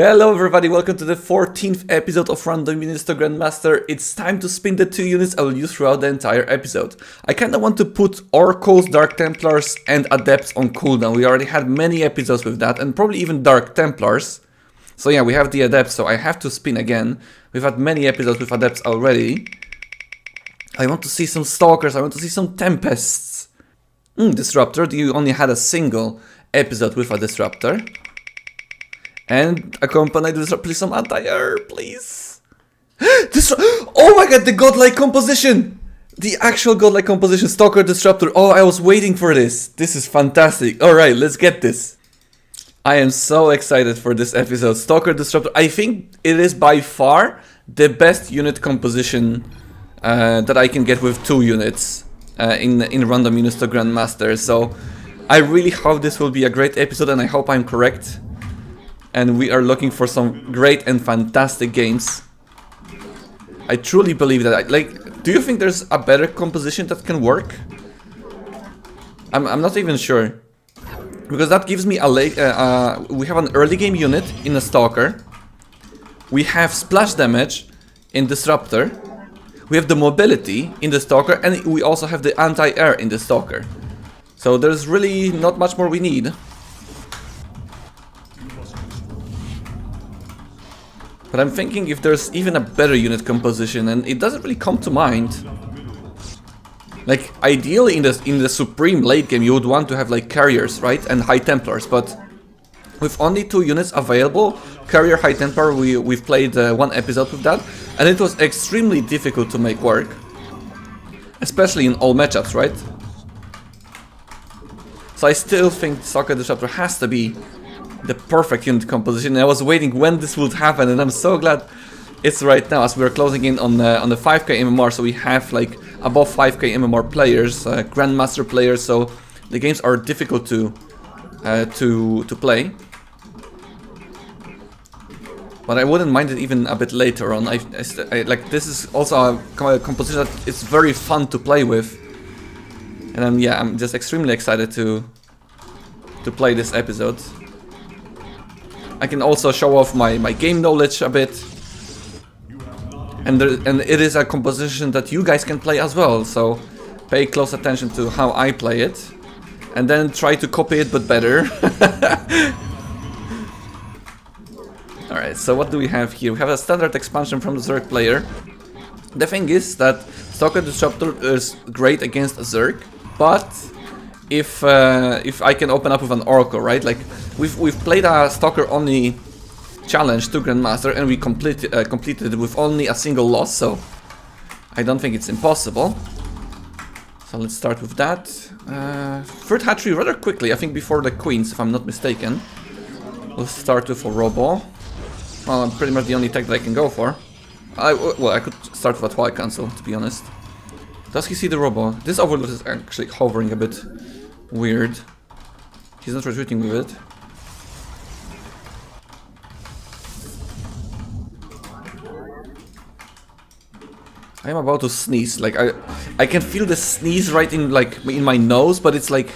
Hello everybody, welcome to the 14th episode of Random Units to Grandmaster. It's time to spin the 2 units I will use throughout the entire episode. I kinda want to put Oracles, Dark Templars and Adepts on cooldown. We already had many episodes with that and probably even Dark Templars. So yeah, we have the Adepts, so I have to spin again. We've had many episodes with Adepts already. I want to see some Stalkers, I want to see some Tempests. Disruptor, you only had a single episode with a Disruptor. And accompany the Disruptor, please some anti-air, please. Oh my god, the godlike composition! The actual godlike composition, Stalker Disruptor. Oh, I was waiting for this. This is fantastic. Alright, let's get this. I am so excited for this episode. Stalker Disruptor, I think it is by far the best unit composition that I can get with 2 units in Random Units to Grandmaster. So I really hope this will be a great episode and I hope I'm correct. And we are looking for some great and fantastic games. I truly believe that. Do you think there's a better composition that can work? I'm not even sure. Because that gives me a late... we have an early game unit in a Stalker. We have splash damage in Disruptor. We have the mobility in the Stalker. And we also have the anti-air in the Stalker. So there's really not much more we need. But I'm thinking if there's even a better unit composition, and it doesn't really come to mind. Like, ideally in the Supreme late game you would want to have like Carriers, right? And High Templars, but with only 2 units available, Carrier, High Templar, we've played 1 episode with that, and it was extremely difficult to make work. Especially in all matchups, right? So I still think Stalker Disruptor has to be the perfect unit composition. I was waiting when this would happen, and I'm so glad it's right now as we're closing in on the 5k MMR. So we have like above 5k MMR players, Grandmaster players. So the games are difficult to play. But I wouldn't mind it even a bit later on. I like this is also a composition that is very fun to play with, and I'm just extremely excited to play this episode. I can also show off my game knowledge a bit, and it is a composition that you guys can play as well, so pay close attention to how I play it, and then try to copy it but better. Alright, so what do we have here? We have a standard expansion from the Zerg player. The thing is that Stalker Disruptor is great against a Zerg, but if I can open up with an Oracle, right? Like we've played a Stalker only challenge to Grandmaster and we completed it with only a single loss, so I don't think it's impossible. So let's start with that. Third hatchery rather quickly, I think before the Queens, if I'm not mistaken. We'll start with a Robo. Well, pretty much the only tech that I can go for. Well, I could start with a Twilight Cancel, to be honest. Does he see the Robo? This Overlord is actually hovering a bit weird. He's not retreating with it. I am about to sneeze. Like I can feel the sneeze right in my nose, but it's like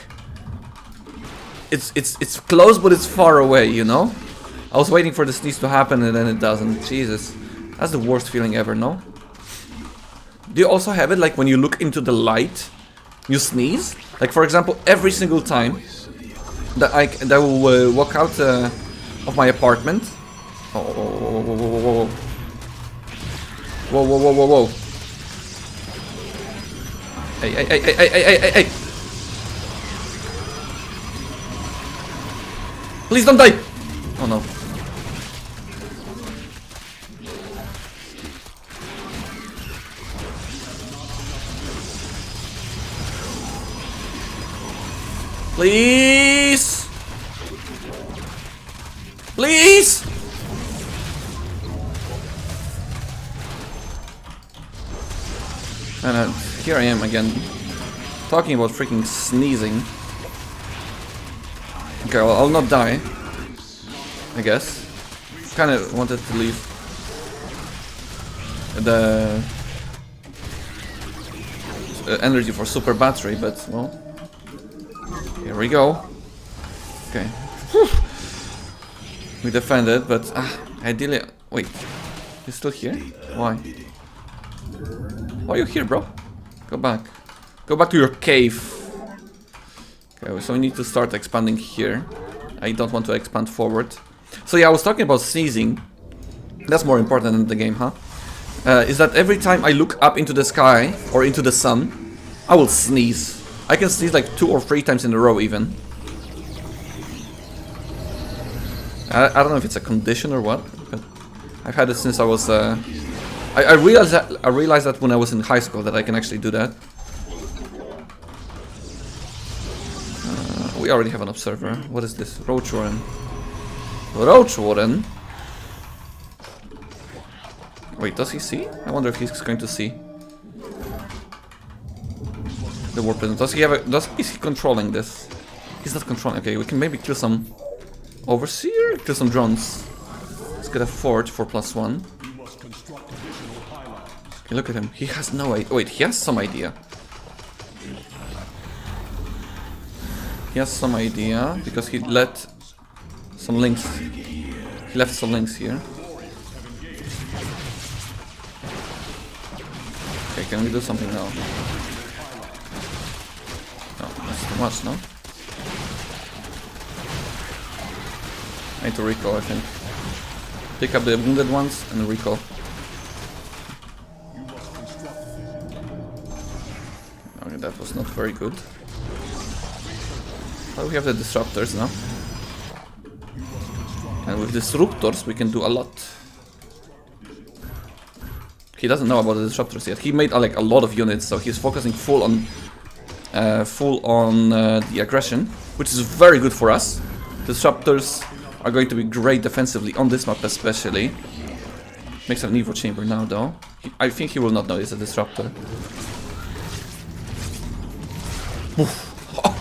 it's close, but it's far away. You know. I was waiting for the sneeze to happen, and then it doesn't. Jesus, that's the worst feeling ever. No. Do you also have it like when you look into the light, you sneeze? Like for example, every single time that I will walk out of my apartment. Oh, whoa, whoa, whoa, whoa, whoa, whoa! Hey! Please don't die! Oh no. Please! Please! And here I am again, talking about freaking sneezing. Okay, well, I'll not die, I guess. Kinda wanted to leave the energy for super battery, but well. Here we go. Okay. We defended, but ideally... Wait, he's still here? Why? Why are you here, bro? Go back. Go back to your cave. Okay, so we need to start expanding here. I don't want to expand forward. So yeah, I was talking about sneezing. That's more important in the game, huh? Is that every time I look up into the sky or into the sun, I will sneeze. I can sneeze like 2 or 3 times in a row even. I don't know if it's a condition or what, but I've had it since I was... I realized that when I was in high school that I can actually do that. We already have an observer. What is this? Roach Warren. Roach Warren? Wait, does he see? I wonder if he's going to see. The war prison. Does he have a... Is he controlling this? He's not controlling. Okay, we can maybe kill some... Overseer? Kill some drones. Let's get a forge for +1. Okay, look at him. He has no idea. Wait, he has some idea. He has some idea because he let some links. He left some links here. Okay, can we do something now? No, that's too much, no? I need to recall, I think. Pick up the wounded ones and recall. Okay, that was not very good. Well, we have the disruptors now. And with disruptors we can do a lot. He doesn't know about the disruptors yet. He made like a lot of units, so he's focusing full on the aggression, which is very good for us. Disruptors are going to be great defensively on this map especially. Makes an Evo chamber now though. I think he will not know it's a disruptor. Oof.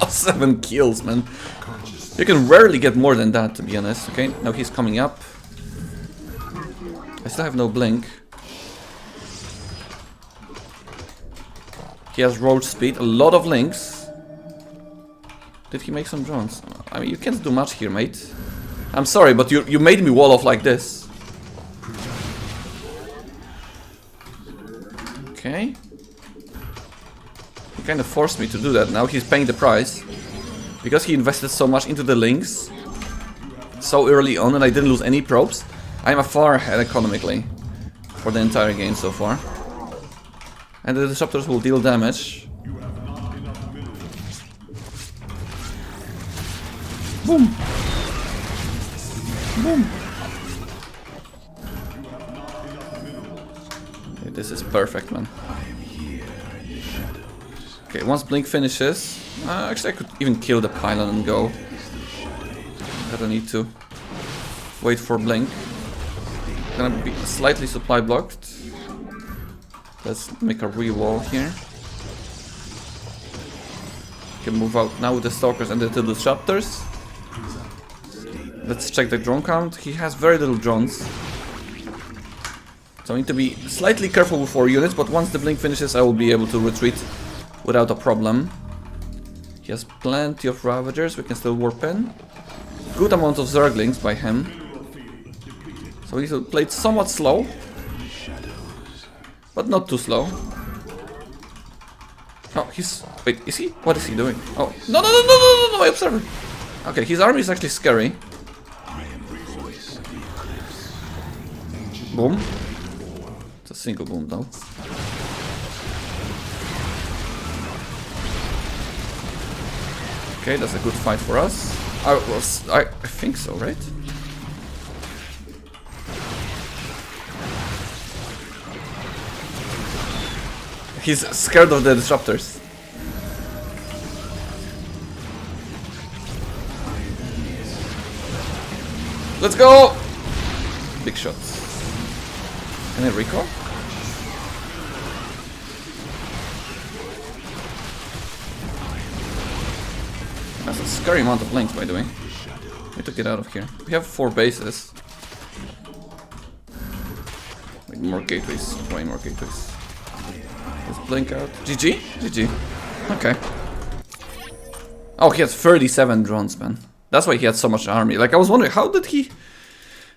7 kills, man. You can rarely get more than that, to be honest. Okay, now he's coming up. I still have no blink. He has road speed, a lot of links. Did he make some drones? I mean, you can't do much here, mate. I'm sorry, but you made me wall off like this. Okay. He kind of forced me to do that. Now he's paying the price. Because he invested so much into the links so early on and I didn't lose any probes. I'm a far ahead economically for the entire game so far. And the disruptors will deal damage. Boom! Boom! Okay, this is perfect, man. Okay, once Blink finishes... actually, I could even kill the pylon and go. I don't need to wait for Blink. Gonna be slightly supply blocked. Let's make a re-wall here. Can move out now with the stalkers and the disruptors. Let's check the drone count. He has very little drones. So I need to be slightly careful with 4 units, but once the blink finishes I will be able to retreat without a problem. He has plenty of Ravagers, we can still warp in. Good amount of Zerglings by him. So he's played somewhat slow. But not too slow. Oh, he's... Wait, is he? What is he doing? Oh, no, my observer! Okay, his army is actually scary. Boom. It's a single boom though. Okay, that's a good fight for us. I think so, right? He's scared of the disruptors. Let's go! Big shots. Can I recall? That's a scary amount of links, by the way. We need to get out of here. We have 4 bases. Wait, more gateways. Way more gateways. Let's blink out. GG? GG. Okay. Oh, he has 37 drones, man. That's why he had so much army. Like, I was wondering, how did he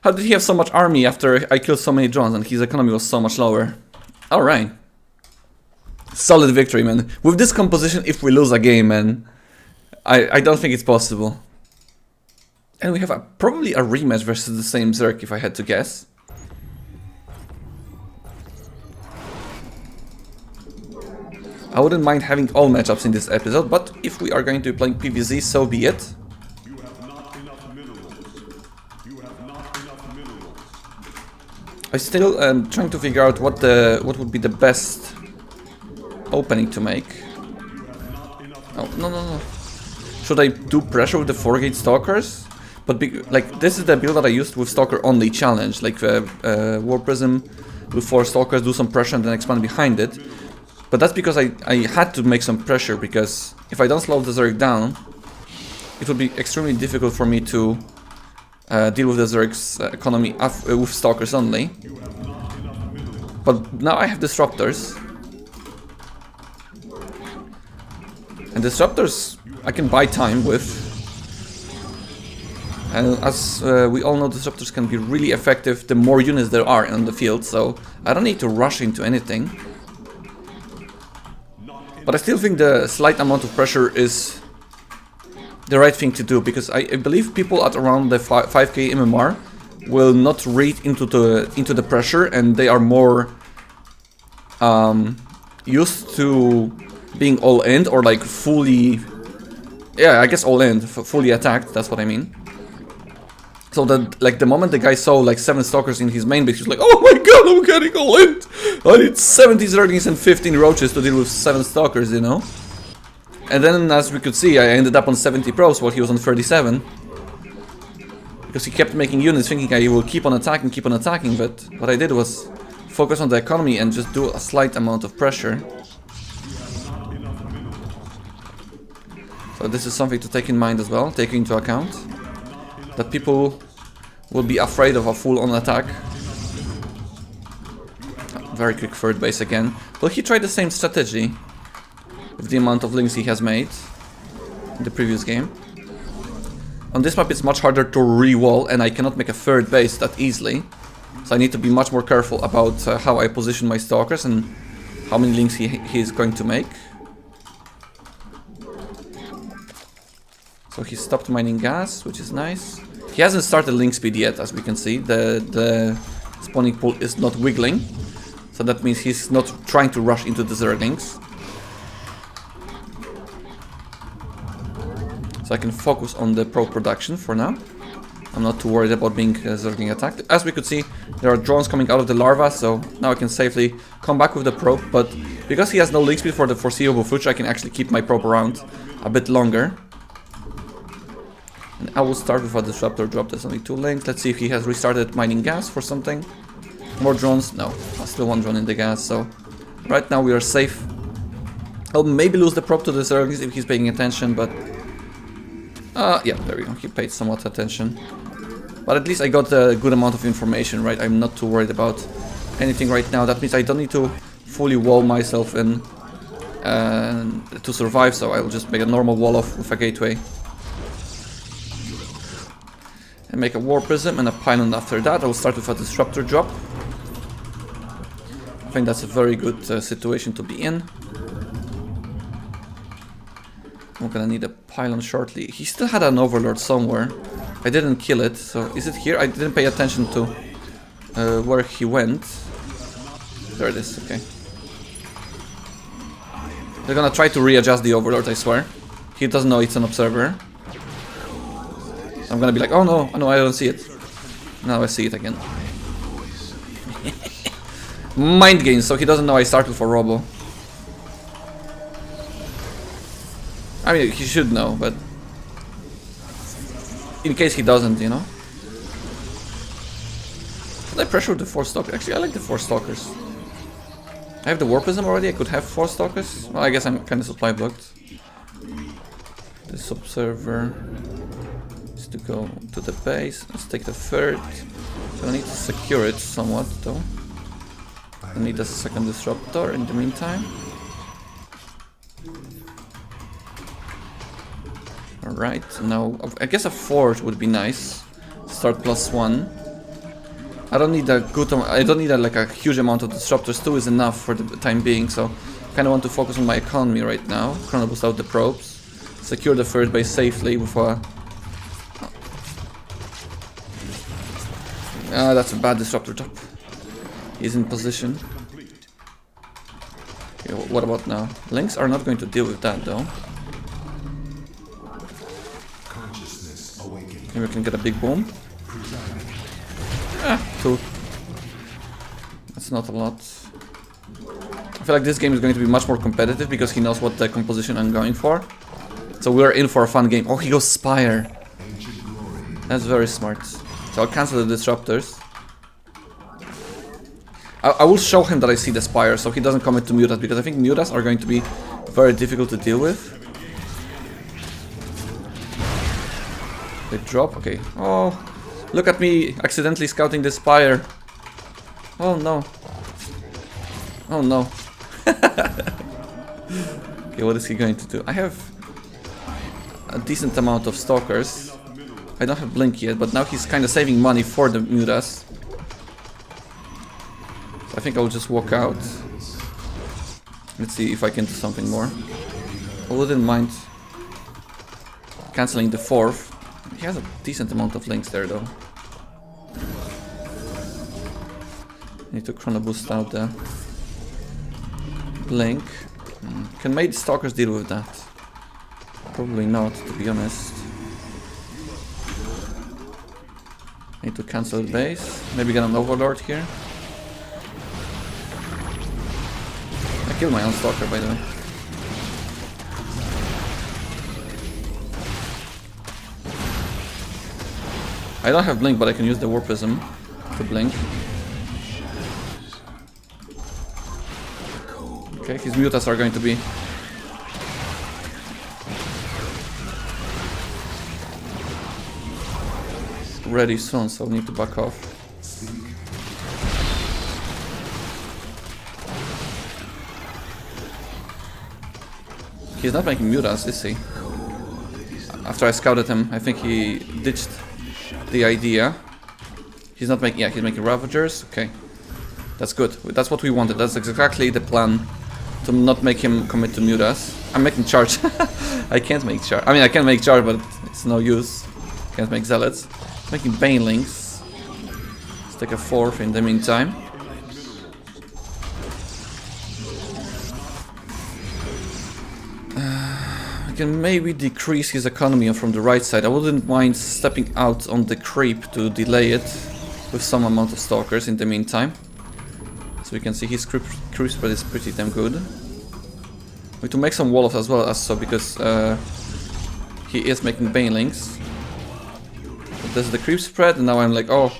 How did he have so much army after I killed so many drones and his economy was so much lower? Alright. Solid victory, man. With this composition, if we lose a game, man, I don't think it's possible. And we have probably a rematch versus the same Zerg, if I had to guess. I wouldn't mind having all matchups in this episode, but if we are going to be playing PvZ, so be it. I still am trying to figure out what would be the best opening to make. Oh, no. Should I do pressure with the 4-gate Stalkers? But like, this is the build that I used with Stalker only challenge, like War Prism with 4 Stalkers, do some pressure and then expand behind it. But that's because I had to make some pressure, because if I don't slow the Zerg down, it would be extremely difficult for me to deal with the Zerg's economy with Stalkers only. But now I have Disruptors. And Disruptors I can buy time with. And as we all know, Disruptors can be really effective the more units there are on the field, so I don't need to rush into anything. But I still think the slight amount of pressure is the right thing to do, because I believe people at around the 5k MMR will not read into the pressure, and they are more used to being all in, or like fully, yeah, I guess all in, fully attacked, that's what I mean. So that, like, the moment the guy saw like 7 Stalkers in his main base, he was like, oh my god, I'm getting all in! I need 70 Zerglings and 15 Roaches to deal with 7 Stalkers, you know? And then, as we could see, I ended up on 70 probes while he was on 37. Because he kept making units thinking I will keep on attacking, but what I did was focus on the economy and just do a slight amount of pressure. So this is something to take in mind as well, take into account. That people will be afraid of a full-on attack. Very quick 3rd base again. Well, he tried the same strategy with the amount of links he has made in the previous game. On this map it's much harder to re-wall, and I cannot make a 3rd base that easily. So I need to be much more careful about how I position my Stalkers and how many links he is going to make. So he stopped mining gas, which is nice. He hasn't started link speed yet, as we can see. The spawning pool is not wiggling. So that means he's not trying to rush into the Zerglings. So I can focus on the probe production for now. I'm not too worried about being Zergling attacked. As we could see, there are drones coming out of the larva, so now I can safely come back with the probe. But because he has no link speed for the foreseeable future, I can actually keep my probe around a bit longer. And I will start with a Disruptor drop. There's only 2 links. Let's see if he has restarted mining gas for something. More drones? No. Still 1 drone in the gas, so right now we are safe. I'll maybe lose the probe to the Zerglings if he's paying attention, but yeah, there we go. He paid somewhat attention. But at least I got a good amount of information, right? I'm not too worried about anything right now. That means I don't need to fully wall myself in to survive, so I'll just make a normal wall off with a gateway. And make a War Prism and a Pylon after that. I will start with a Disruptor drop. I think that's a very good situation to be in. I'm gonna need a Pylon shortly. He still had an Overlord somewhere. I didn't kill it, so is it here? I didn't pay attention to where he went. There it is, okay. They're gonna try to readjust the Overlord, I swear. He doesn't know it's an observer. I'm gonna be like, oh no, I don't see it. Now I see it again. Mind games, so he doesn't know I started for Robo. I mean, he should know, but in case he doesn't, you know. Should I pressure the 4 Stalkers? Actually, I like the 4 Stalkers. I have the War Prism already, I could have 4 Stalkers. Well, I guess I'm kind of supply blocked. This observer is to go to the base. Let's take the 3rd. So I need to secure it somewhat, though. I need a 2nd Disruptor in the meantime. Alright, now I guess a 4th would be nice. Start +1. I don't need a good. I don't need like a huge amount of disruptors. 2 is enough for the time being. So, kind of want to focus on my economy right now. Chrono boost out the probes, secure the third base safely with a. That's a bad disruptor top. He's in position. Okay, what about now? Lynx are not going to deal with that though. Maybe we can get a big boom. 2. That's not a lot. I feel like this game is going to be much more competitive because he knows what the composition I'm going for. So we're in for a fun game. Oh, he goes Spire. That's very smart. So I'll cancel the disruptors. I will show him that I see the Spire so he doesn't commit to Mutas, because I think Mutas are going to be very difficult to deal with. They drop, okay. Oh, look at me accidentally scouting the Spire. Oh no. Oh no. Okay, what is he going to do? I have a decent amount of Stalkers. I don't have Blink yet, but now he's kind of saving money for the Mutas. So I think I'll just walk out. Let's see if I can do something more. I wouldn't mind cancelling the 4th. He has a decent amount of links there though. Need to chrono boost out the Blink. Can maybe Stalkers deal with that? Probably not, to be honest. Need to cancel the base. Maybe get an Overlord here. I killed my own Stalker, by the way. I don't have Blink, but I can use the Warpism to blink. Okay, his Mutas are going to be ready soon, so I need to back off. He's not making Mutas, is he? After I scouted him, I think he ditched the idea. He's not making, yeah, he's making Ravagers. Okay, that's good. That's what we wanted. That's exactly the plan, to not make him commit to Mutas. I'm making Charge. I can't make Charge. I mean, I can make Charge, but it's no use. Can't make Zealots. Making Banelings. Let's take a 4th in the meantime. I can maybe decrease his economy from the right side. I wouldn't mind stepping out on the creep to delay it with some amount of Stalkers in the meantime. So we can see his creep spread is pretty damn good. We need to make some Wolves as well, because he is making Banelings. This is the creep spread, and now I'm like, oh,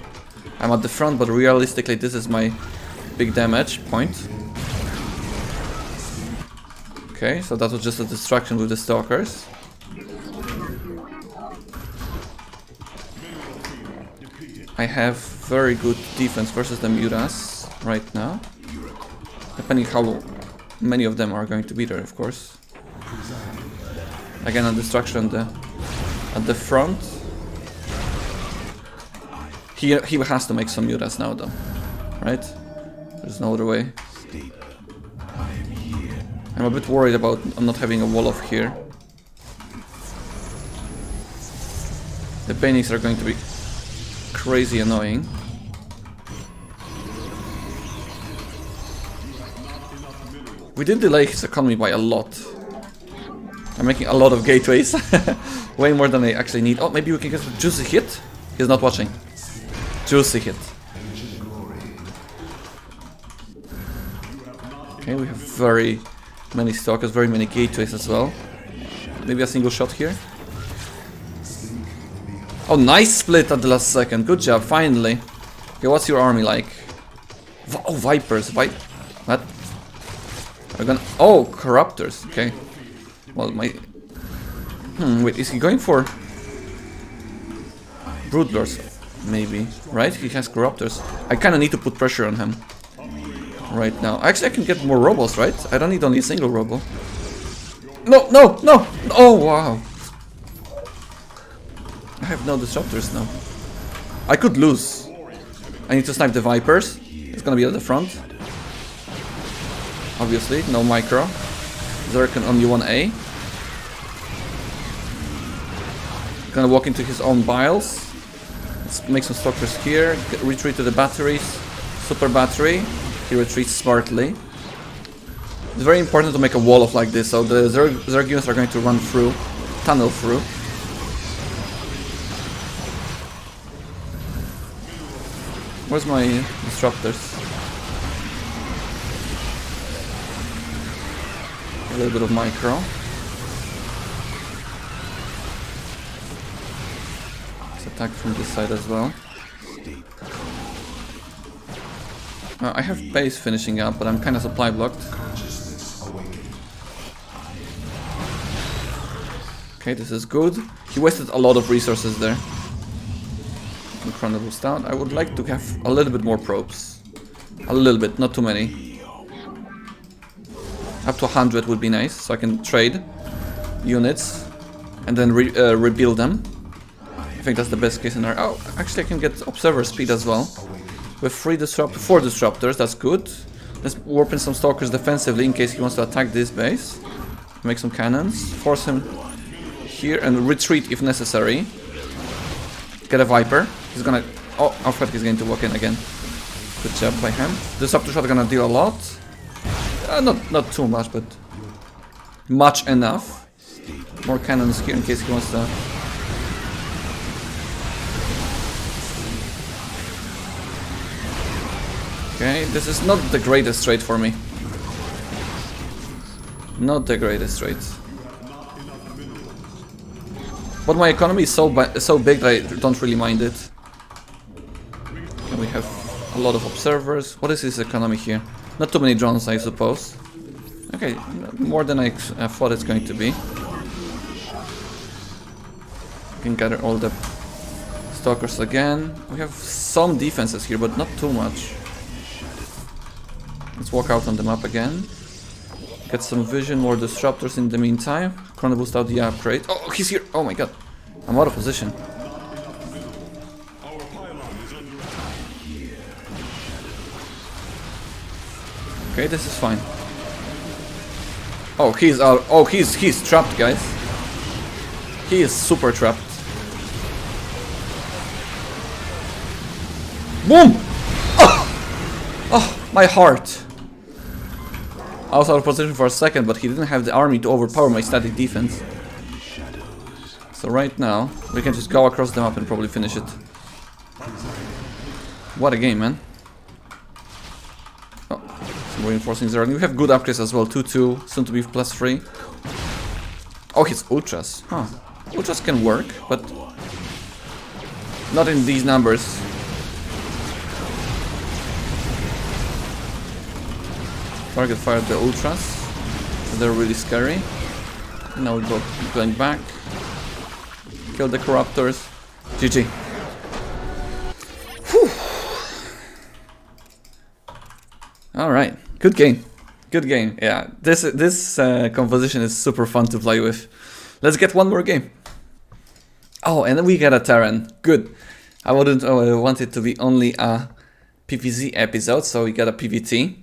I'm at the front, but realistically this is my big damage point. Okay, so that was just a distraction with the Stalkers. I have very good defense versus the Mutas right now. Depending how many of them are going to be there, of course. Again, a distraction at the front. He has to make some Mutas now though, right? There's no other way. I'm a bit worried about not having a wall off here. The Banings are going to be crazy annoying. We did delay his economy by a lot. I'm making a lot of gateways. Way more than I actually need. Oh, maybe we can get a juicy hit? He's not watching. Juicy hit. Okay, we have very many Stalkers, very many gateways as well. Maybe a single shot here. Oh, nice split at the last second. Good job, finally. Okay, what's your army like? Oh, Vipers. What? We're gonna... Oh, Corruptors. Okay. Well, my... wait, is he going for... Broodlords? Maybe. Right? He has Corruptors. I kinda need to put pressure on him right now. Actually, I can get more Robos, right? I don't need only a single Robo. No, no, no! Oh, wow. I have no Disruptors now. I could lose. I need to snipe the Vipers. It's gonna be at the front. Obviously, no micro. Zerk only 1A. Gonna walk into his own biles. Let's make some stalkers here. Retreat to the batteries. Super battery. He retreats smartly. It's very important to make a wall of like this, so the Zerg units are going to run through, tunnel through. Where's my disruptors? A little bit of micro. Let's attack from this side as well. I have base finishing up, but I'm kind of supply blocked. Okay, this is good. He wasted a lot of resources there. Chrono boost out. I would like to have a little bit more probes. A little bit, not too many. Up to 100 would be nice, so I can trade units and then rebuild them. I think that's the best case scenario. Oh, actually I can get observer speed as well. With 4 disruptors, that's good. Let's warp in some stalkers defensively in case he wants to attack this base. Make some cannons, force him here and retreat if necessary. Get a Viper. He's gonna... Oh, I thought he's going to walk in again. Good job by him. Disruptor shot gonna deal a lot. Not too much, but much enough. More cannons here in case he wants to... Okay, this is not the greatest trade for me. Not the greatest trade. But my economy is so big that I don't really mind it. And we have a lot of observers. What is his economy here? Not too many drones, I suppose. Okay, more than I thought it's going to be. I can gather all the stalkers again. We have some defenses here, but not too much. Let's walk out on the map again. Get some vision, more disruptors in the meantime. Chrono boost out the upgrade. Oh, he's here! Oh my god. I'm out of position. Okay, this is fine. Oh, he's out. Oh, he's trapped, guys. He is super trapped. Boom! Oh! Oh, my heart. I was out of position for a second, but he didn't have the army to overpower my static defense. So right now, we can just go across the map and probably finish it. What a game, man. Oh, some reinforcing there. We have good upgrades as well. 2-2, soon to be +3. Oh, his ultras. Huh. Ultras can work, but not in these numbers. Target fired the ultras, so they're really scary. Now we go going back. Kill the corruptors. GG. Alright, good game. Good game. Yeah, this composition is super fun to play with. Let's get one more game. Oh, and then we get a Terran. Good. I wouldn't want it to be only a PvZ episode, so we get a PvT.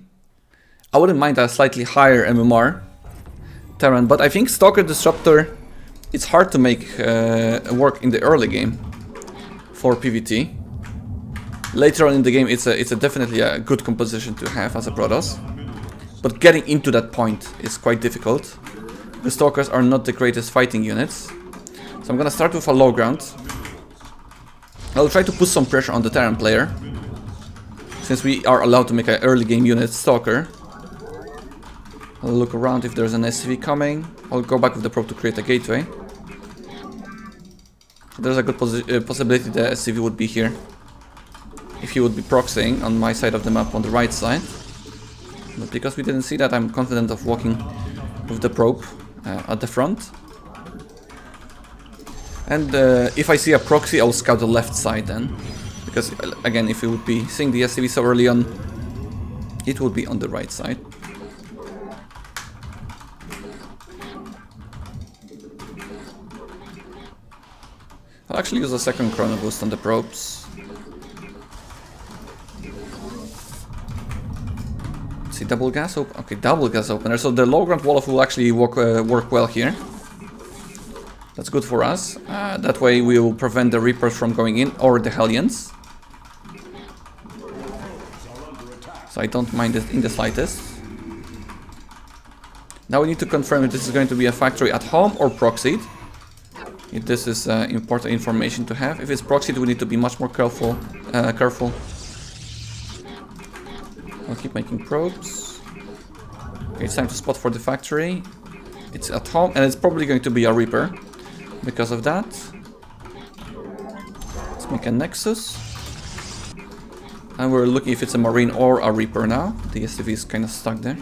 I wouldn't mind a slightly higher MMR Terran, but I think Stalker Disruptor, it's hard to make work in the early game for PvT. Later on in the game, it's definitely a good composition to have as a Protoss, but getting into that point is quite difficult. The Stalkers are not the greatest fighting units, so I'm gonna start with a low ground. I'll try to put some pressure on the Terran player, since we are allowed to make an early game unit Stalker. I'll look around if there's an SCV coming. I'll go back with the probe to create a gateway. There's a good possibility the SCV would be here. If he would be proxying on my side of the map on the right side. But because we didn't see that, I'm confident of walking with the probe at the front. And if I see a proxy, I'll scout the left side then. Because again, if we would be seeing the SCV so early on, it would be on the right side. I'll actually use a second chrono boost on the probes. Let's see, double gas open. Okay, double gas opener. So the low ground wall will actually work well here. That's good for us. That way we will prevent the Reapers from going in, or the Hellions. So I don't mind it in the slightest. Now we need to confirm if this is going to be a factory at home or proxied. If this is important information to have. If it's proxied, we need to be much more careful. I'll keep making probes. Okay, it's time to spot for the factory. It's at home, and it's probably going to be a Reaper. Because of that, let's make a Nexus. And we're looking if it's a Marine or a Reaper now. The SCV is kind of stuck there.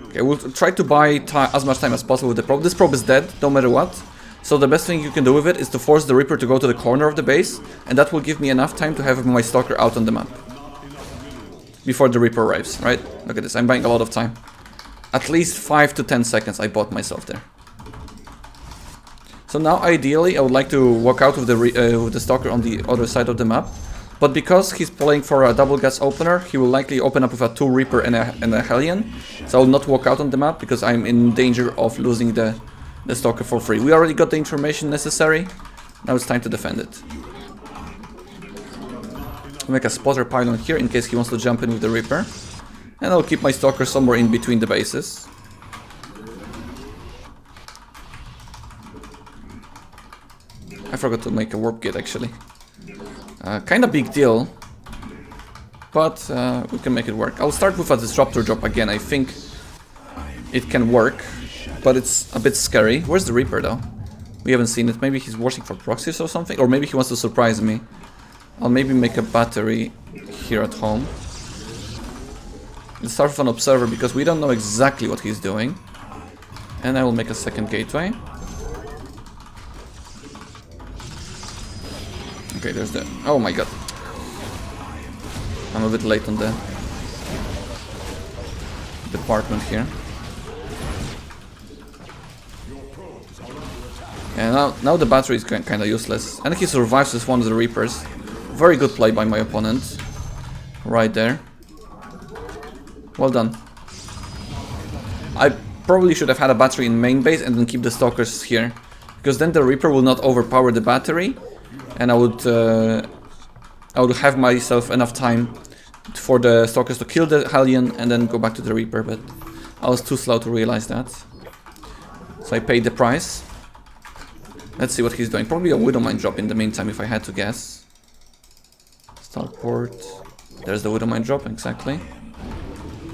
Okay, we'll try to buy as much time as possible with the probe. This probe is dead, no matter what. So the best thing you can do with it is to force the Reaper to go to the corner of the base. And that will give me enough time to have my Stalker out on the map. Before the Reaper arrives, right? Look at this, I'm buying a lot of time. At least 5 to 10 seconds I bought myself there. So now, ideally, I would like to walk out with the Stalker on the other side of the map. But because he's playing for a double gas opener, he will likely open up with a 2 Reaper and a Hellion. So I will not walk out on the map, because I'm in danger of losing the Stalker for free. We already got the information necessary. Now it's time to defend it. I'll make a spotter pylon here, in case he wants to jump in with the Reaper. And I'll keep my Stalker somewhere in between the bases. I forgot to make a warp gate, actually. Kinda big deal, but we can make it work. I'll start with a disruptor drop again. I think it can work, but it's a bit scary. Where's the Reaper, though? We haven't seen it. Maybe he's watching for proxies or something, or maybe he wants to surprise me. I'll maybe make a battery here at home. Let's start with an observer, because we don't know exactly what he's doing. And I will make a second gateway. Okay, there's the... Oh my god. I'm a bit late on the department here. And now the battery is kind of useless. And he survives with one of the Reapers. Very good play by my opponent. Right there. Well done. I probably should have had a battery in main base and then keep the Stalkers here. Because then the Reaper will not overpower the battery. And I would have myself enough time for the Stalkers to kill the Hellion and then go back to the Reaper, but I was too slow to realize that. So I paid the price. Let's see what he's doing. Probably a Widowmine drop in the meantime, if I had to guess. Starport. There's the Widowmine drop, exactly.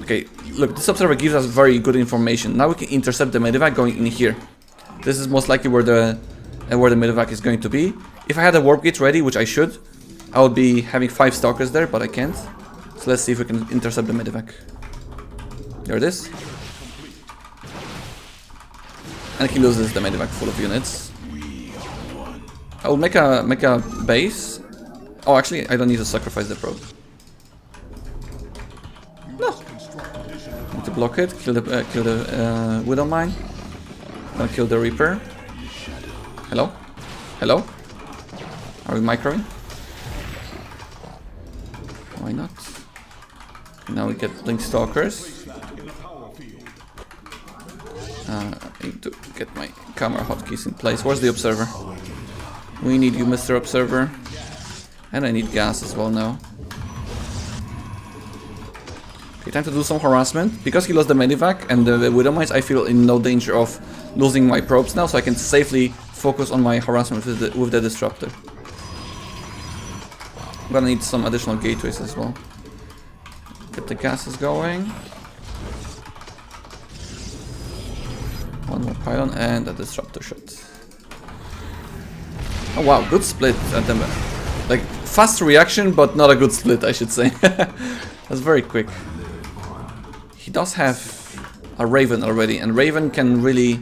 Okay, look, this observer gives us very good information. Now we can intercept the medevac going in here. This is most likely where the medevac is going to be. If I had a warp gate ready, which I should, I would be having 5 Stalkers there, but I can't. So let's see if we can intercept the medevac. There it is. And he loses the medevac full of units. I will make a base. Oh, actually, I don't need to sacrifice the probe. No. Need to block it. Kill the Widowmine. Then kill the Reaper. Hello? Hello? Are we microing? Why not? Now we get Blink Stalkers. I need to get my camera hotkeys in place. Where's the Observer? We need you, Mr. Observer. And I need gas as well now. Okay, time to do some harassment. Because he lost the Medivac and the Widowmines, I feel in no danger of losing my probes now, so I can safely focus on my harassment with the Disruptor. I'm gonna need some additional gateways as well. Get the gases going. One more pylon and a Disruptor shot. Oh wow, good split at the like fast reaction, but not a good split, I should say. That's very quick. He does have a Raven already, and Raven can really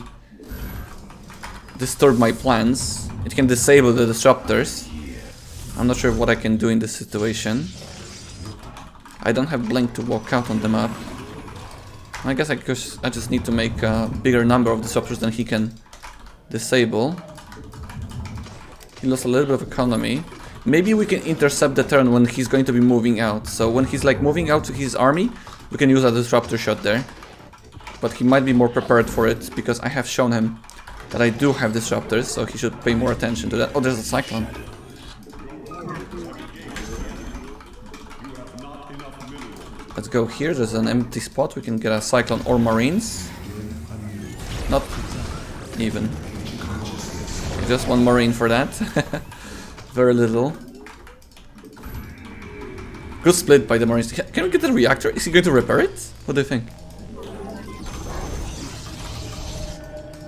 disturb my plans. It can disable the Disruptors. I'm not sure what I can do in this situation. I don't have Blink to walk out on the map. I guess I just need to make a bigger number of Disruptors than he can disable. He lost a little bit of economy. Maybe we can intercept the turn when he's going to be moving out. So when he's like moving out to his army, we can use a disruptor shot there. But he might be more prepared for it because I have shown him that I do have disruptors, so he should pay more attention to that. Oh, there's a cyclone. Let's go here. There's an empty spot. We can get a cyclone or marines. Not even. Just one marine for that. Very little. Good split by the marines. Can we get the reactor? Is he going to repair it? What do you think?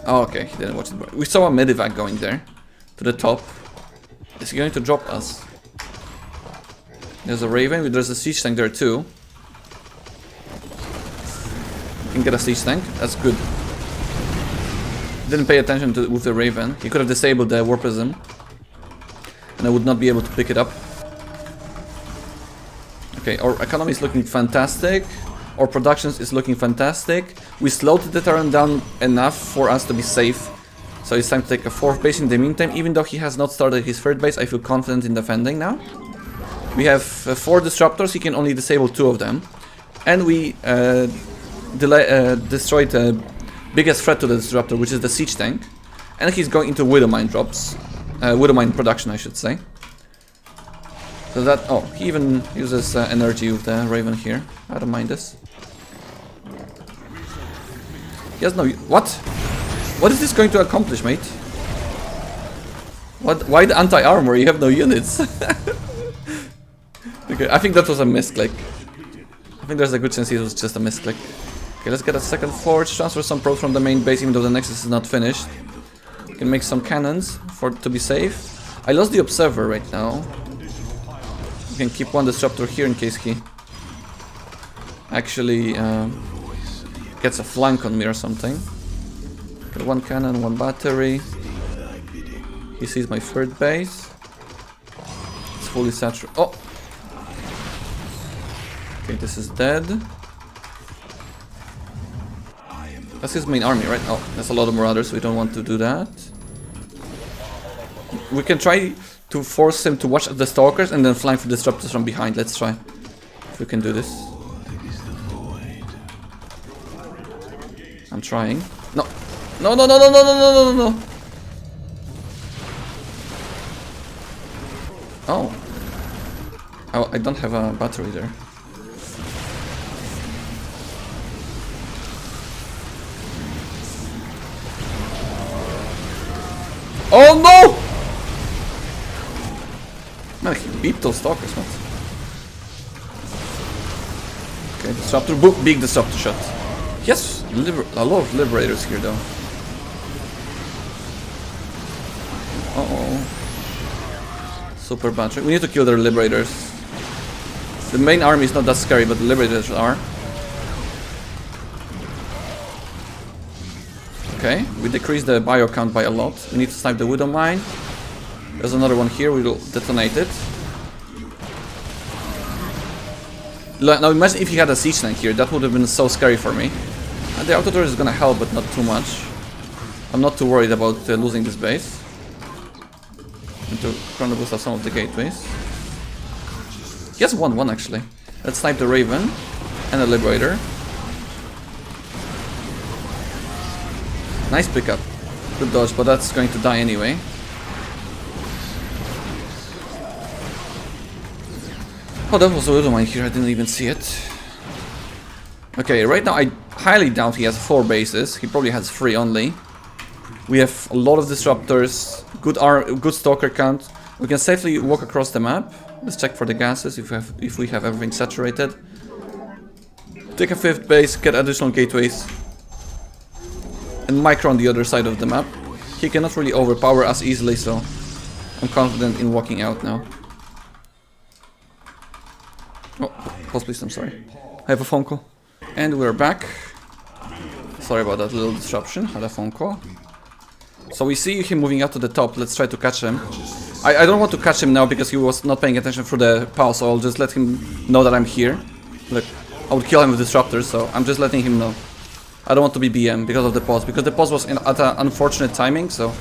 Oh, okay, he didn't watch it. We saw a medivac going there. To the top. Is he going to drop us? There's a Raven. There's a siege tank there too. Can get a siege tank. That's good. Didn't pay attention to with the Raven. He could have disabled the War Prism. And I would not be able to pick it up. Okay, our economy is looking fantastic. Our production is looking fantastic. We slowed the turn down enough for us to be safe. So it's time to take a 4th base in the meantime. Even though he has not started his 3rd base, I feel confident in defending now. We have 4 disruptors. He can only disable 2 of them. And we destroyed the biggest threat to the disruptor, which is the siege tank. And he's going into Widow Mine drops. Widow Mine production, I should say. So that... Oh, he even uses energy with the Raven here. I don't mind this. He has no... What? What is this going to accomplish, mate? What? Why the anti-armor? You have no units. Okay, I think that was a misclick. I think there's a good chance it was just a misclick. Okay, let's get a second forge. Transfer some probes from the main base, even though the Nexus is not finished. We can make some cannons to be safe. I lost the Observer right now. We can keep one disruptor here in case he actually gets a flank on me or something. Got 1 cannon, 1 battery. He sees my 3rd base. It's fully saturated. Oh! Okay, this is dead. That's his main army, right? Oh, there's a lot of marauders, we don't want to do that. We can try to force him to watch the stalkers and then flank the disruptors from behind. Let's try if we can do this. I'm trying. No. No, no, no, no, no, no, no, no, no. Oh. Oh, I don't have a battery there. Oh no! Man, he beat those stalkers, man. Okay, disruptor, boom, big disruptor shot. Yes, a lot of liberators here though. Uh-oh. Super battery. We need to kill their liberators. The main army is not that scary, but the liberators are. Okay, we decreased the bio count by a lot. We need to snipe the Widow Mine. There's another one here, we will detonate it. Now imagine if he had a siege tank here, that would have been so scary for me. And the auto turret is gonna help, but not too much. I'm not too worried about losing this base. And to chrono boost up some of the gateways. He has 1-1 actually. Let's snipe the Raven and the Liberator. Nice pickup. Good dodge, but that's going to die anyway. Oh, that was a little mine here, I didn't even see it. Okay, right now I highly doubt he has 4 bases. He probably has 3 only. We have a lot of disruptors, good stalker count. We can safely walk across the map. Let's check for the gases if we have everything saturated. Take a 5th base, get additional gateways. And micro on the other side of the map. He cannot really overpower us easily, so I'm confident in walking out now. Oh, pause please, I'm sorry. I have a phone call. And we're back. Sorry about that little disruption, had a phone call. So we see him moving up to the top, let's try to catch him. I don't want to catch him now because he was not paying attention for the pause, so I'll just let him know that I'm here. Look, I would kill him with disruptors, so I'm just letting him know. I don't want to be BM because of the pause, because the pause was at an unfortunate timing, so...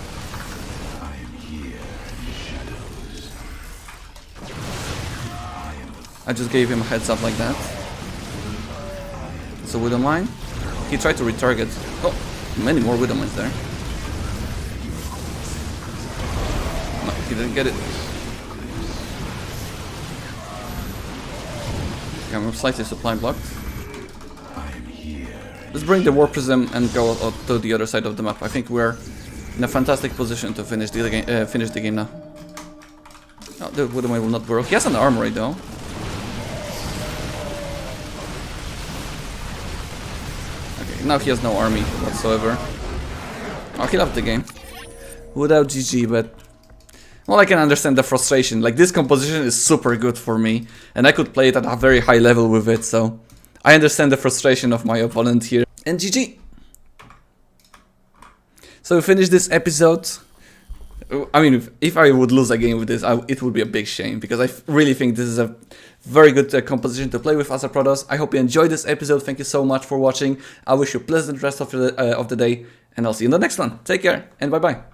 I just gave him a heads up like that. So Widow Mine. He tried to retarget. Oh, many more Widow Mines there. No, he didn't get it. Okay, I'm slightly supply blocked. Let's bring the War Prism and go out to the other side of the map. I think we're in a fantastic position to finish the game now. Oh, the Widow Mine will not burrow. He has an armory though. Okay, now he has no army whatsoever. Oh, he left the game. Without GG, but... Well, I can understand the frustration. Like, this composition is super good for me, and I could play it at a very high level with it, so... I understand the frustration of my opponent here. And GG! So we finished this episode. I mean, if I would lose a game with this, it would be a big shame, because I really think this is a very good composition to play with as a Protoss. I hope you enjoyed this episode. Thank you so much for watching. I wish you a pleasant rest of the day, and I'll see you in the next one. Take care, and bye-bye.